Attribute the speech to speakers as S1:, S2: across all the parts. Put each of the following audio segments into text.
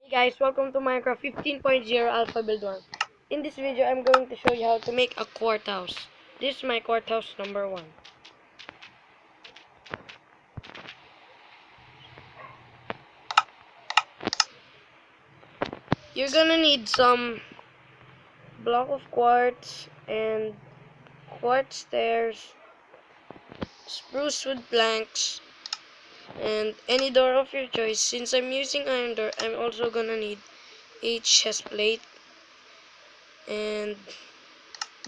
S1: Hey guys, welcome to Minecraft 15.0 Alpha Build 1. In this video, I'm going to show you how to make a courthouse. This is my courthouse number 1. You're gonna need some block of quartz and quartz stairs, spruce wood planks, and any door of your choice. Since I'm using iron door, I'm also gonna need a chest plate and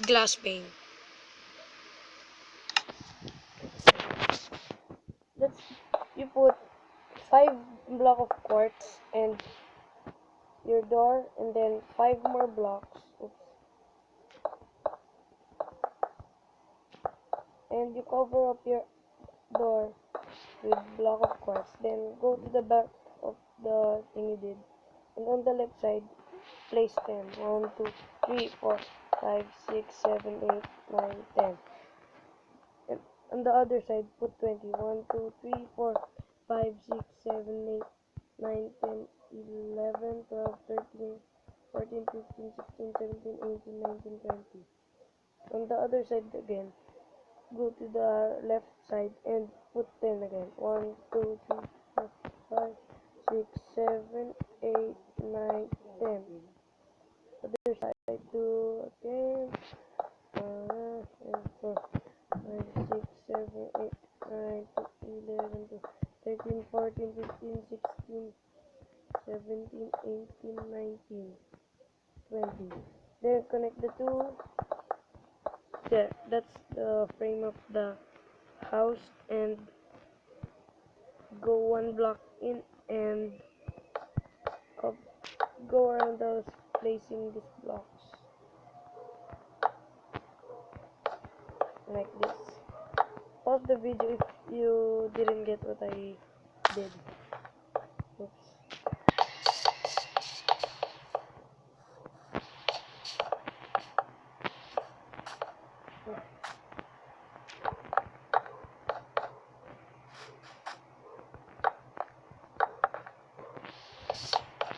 S1: glass pane. Let's you put 5 block of quartz and your door, and then 5 more blocks. Oops. And you cover up your door with block of quartz. Then go to the back of the thing you did, and on the left side place 10. 1, 2, 3, 4, 5, 6, 7, 8, 9, 10. And on the other side put 20. 1, 2, 3, 4, 5, 6, 7, 8, 9, 10, 11, 12, 13, 14, 15, 16, 17, 18, 19, 20. On the other side again, go to the left side and put 10 again. 1, 2, 3, 4, 5, 6, 7, 8, 9, 10. Other side, 2 again. 4, 5, 6, 7, 8, 9, 11, 13, 14, 15, 16, 17, 18, 19, 20. Then connect the two. There, that's the frame of the house, and go 1 block in and up, go around the house placing these blocks like this. Pause the video if you didn't get what I did. Oops.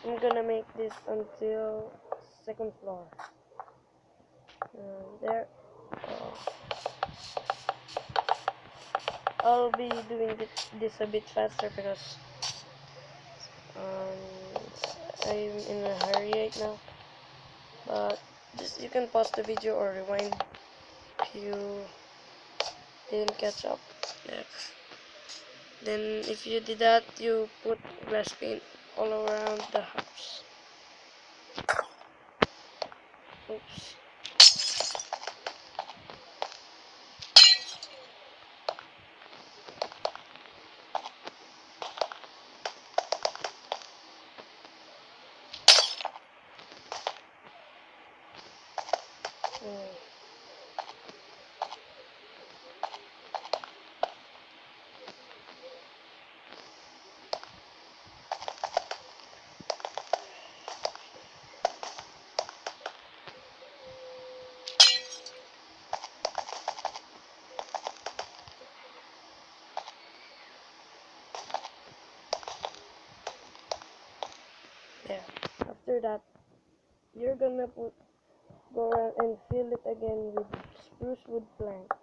S1: I'm gonna make this until 2nd floor. There. I'll be doing this a bit faster because I'm in a hurry right now. But just you can pause the video or rewind if you didn't catch up. Yeah. Then if you did that, you put glass paint all around the house. Oops. There. After that, you're gonna go around and fill it again with spruce wood planks.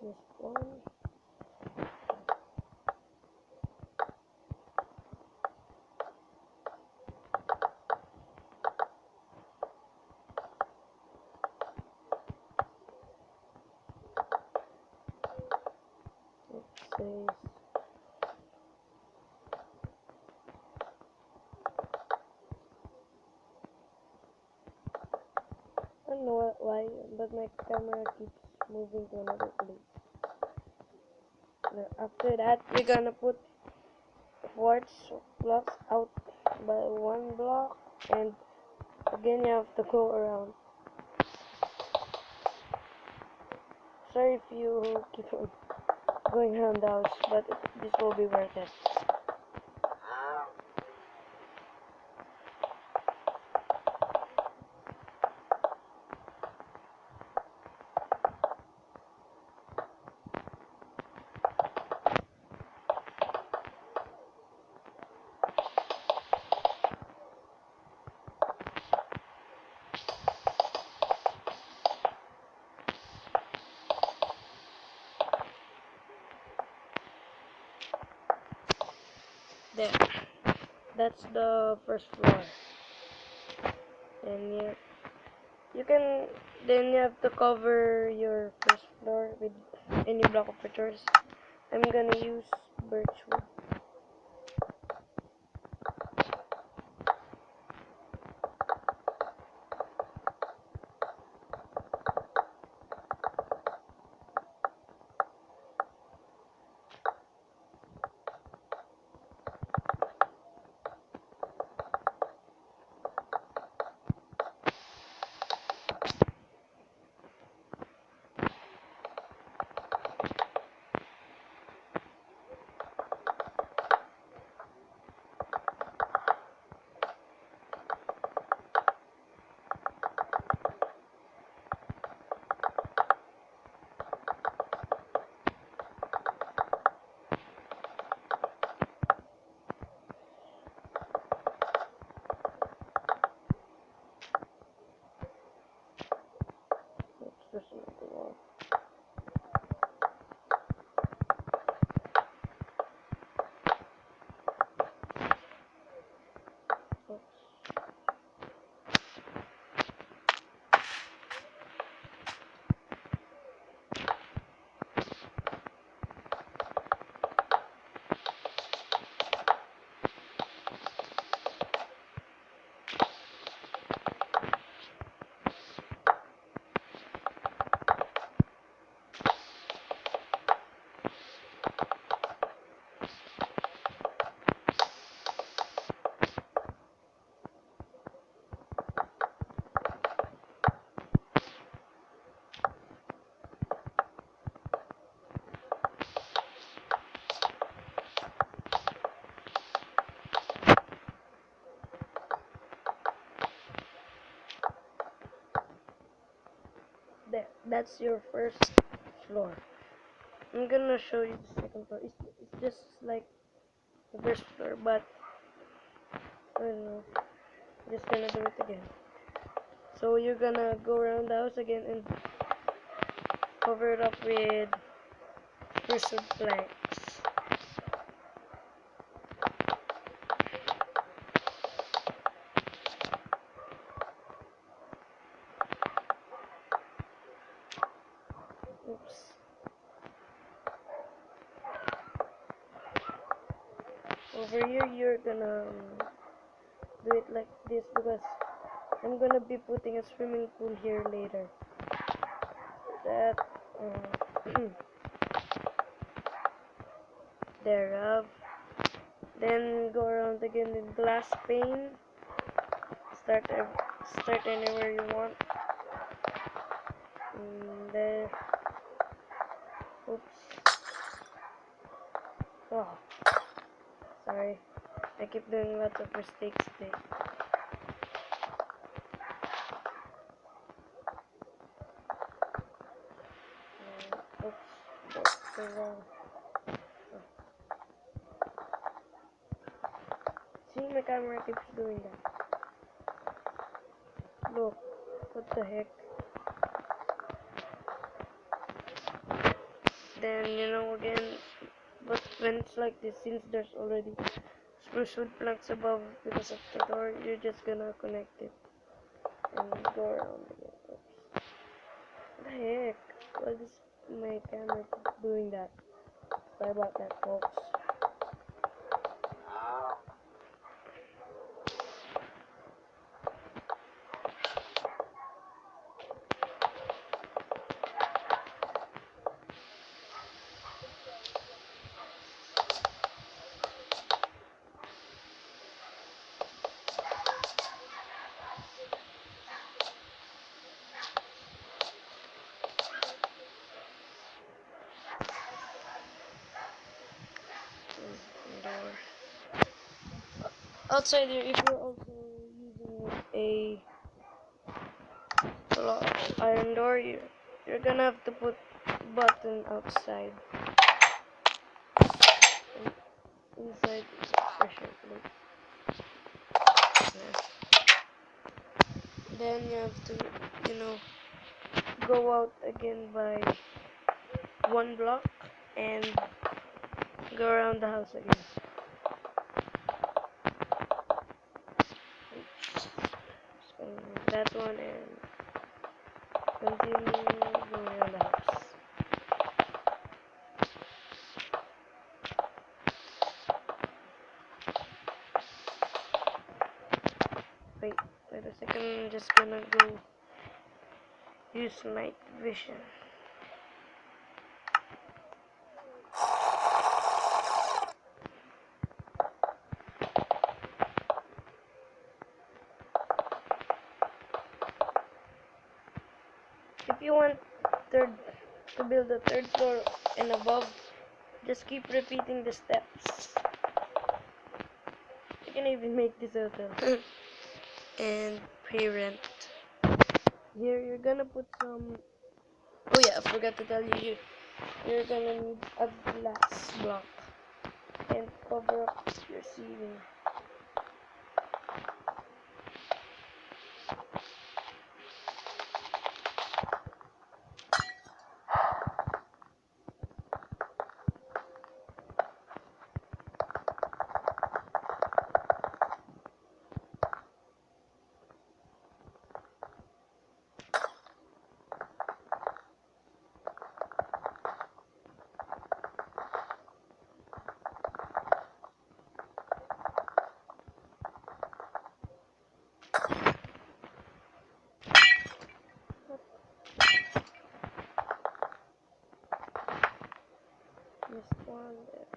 S1: This one. It says I don't know why, but my camera keeps moving to another place. Now, after that, you're gonna put quartz blocks out by 1 block, and again you have to go around. Sorry if you keep on going around the house, but this will be worth it. There. That's the first floor. And you can then you have to cover your first floor with any block of materials. I'm gonna use birch wood. Oops, there's another wall. Oops. There, that's your first floor. I'm gonna show you the second floor. It's just like the first floor, but I don't know. I'm just gonna do it again. So you're gonna go around the house again and cover it up with spruce wood planks. Oops. Over here, you're gonna do it like this because I'm gonna be putting a swimming pool here later. That thereof. Then go around again with glass pane. Start start anywhere you want. And there. Oops. Oh, sorry. I keep doing lots of mistakes today. Oops, that's the wrong. Oh. See, my camera keeps doing that. Look, what the heck? Then again, but when it's like this, since there's already spruce wood planks above because of the door, you're just gonna connect it and go around again. Oops. What the heck? Why is my camera keep doing that? Sorry about that, folks. Door. Outside here, if you're also using a iron door, you're gonna have to put button outside and inside pressure plate. Yeah. Then you have to go out again by one block and go around the house again. that one and continue going around the house. Wait a second, I'm just gonna go use night vision. If you want to build a third floor and above, just keep repeating the steps. You can even make this hotel and pay rent. Here you're gonna put some. Oh yeah, I forgot to tell you. You're gonna need a glass block and cover up your ceiling. Just one there.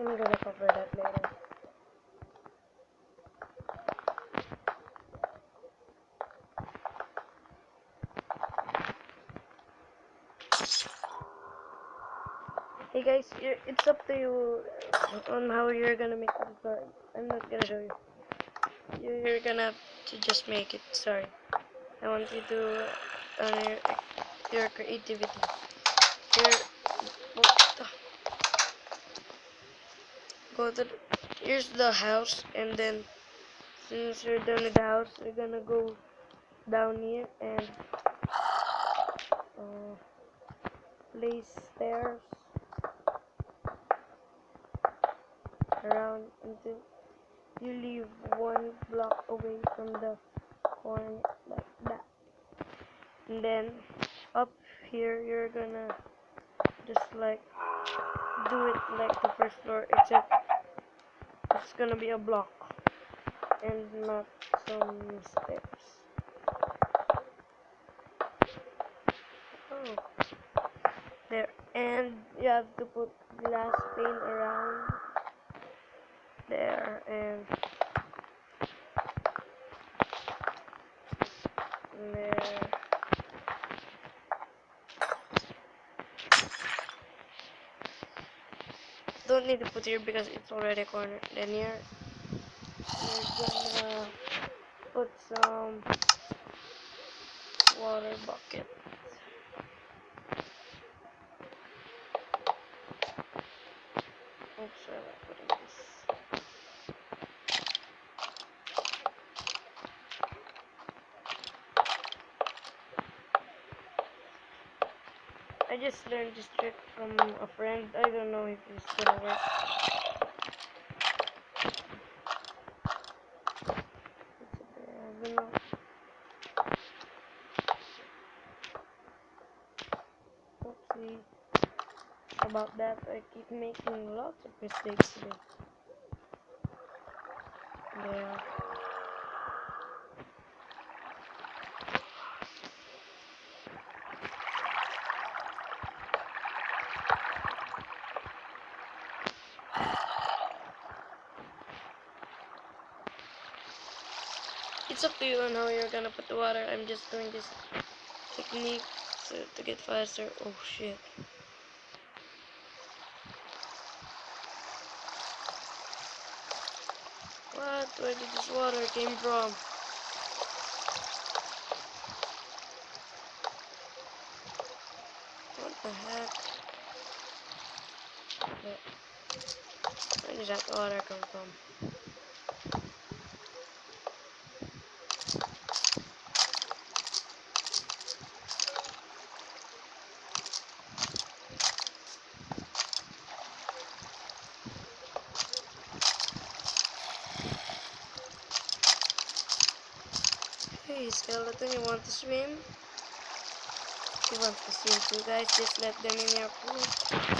S1: I'm gonna cover that later. Hey guys, it's up to you on how you're gonna make the floor. I'm not gonna show you. You're gonna have to just make it. Sorry. I want you to honor your creativity. Here, go to here's the house, and then since you're done with the house, we're gonna go down here and place stairs around until you leave one block away from the corner like that. And then up here you're gonna just like do it like the first floor, except it's gonna be a block and not some steps. Oh, there. And you have to put glass pane around there and there. Don't need to put here because it's already a corner. Then here we're gonna put some water bucket. Oops, sorry about putting this. I just learned this trick from a friend. I don't know if it's gonna work. I don't know. Oopsie. About that, I keep making lots of mistakes today. Yeah. it's up to you on how you're gonna put the water. I'm just doing this technique to get faster. Oh shit. What? Where did this water came from? What the heck? Where did that water come from? Hey skeleton, you want to swim? You want to swim too, guys? Just let them in your pool.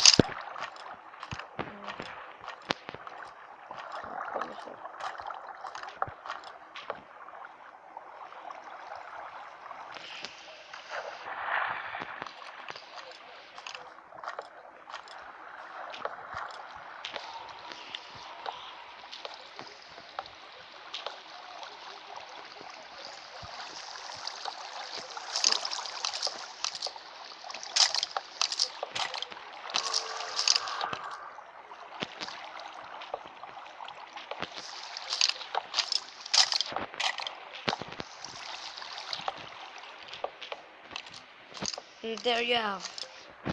S1: And there you have.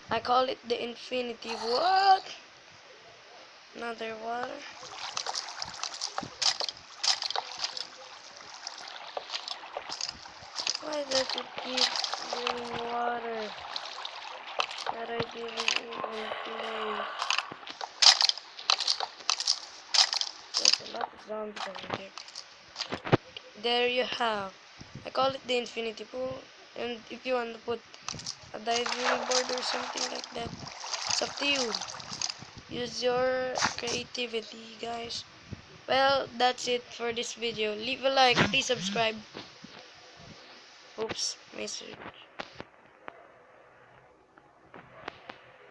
S1: I call it the infinity. What? Another water. Why does it keep doing water that I didn't even play? There's a lot of zombies over here. There you have. I call it the infinity pool. And if you want to put a diving board or something like that, it's up to you. Use your creativity, guys. Well, that's it for this video. Leave a like, please subscribe. Oops, message.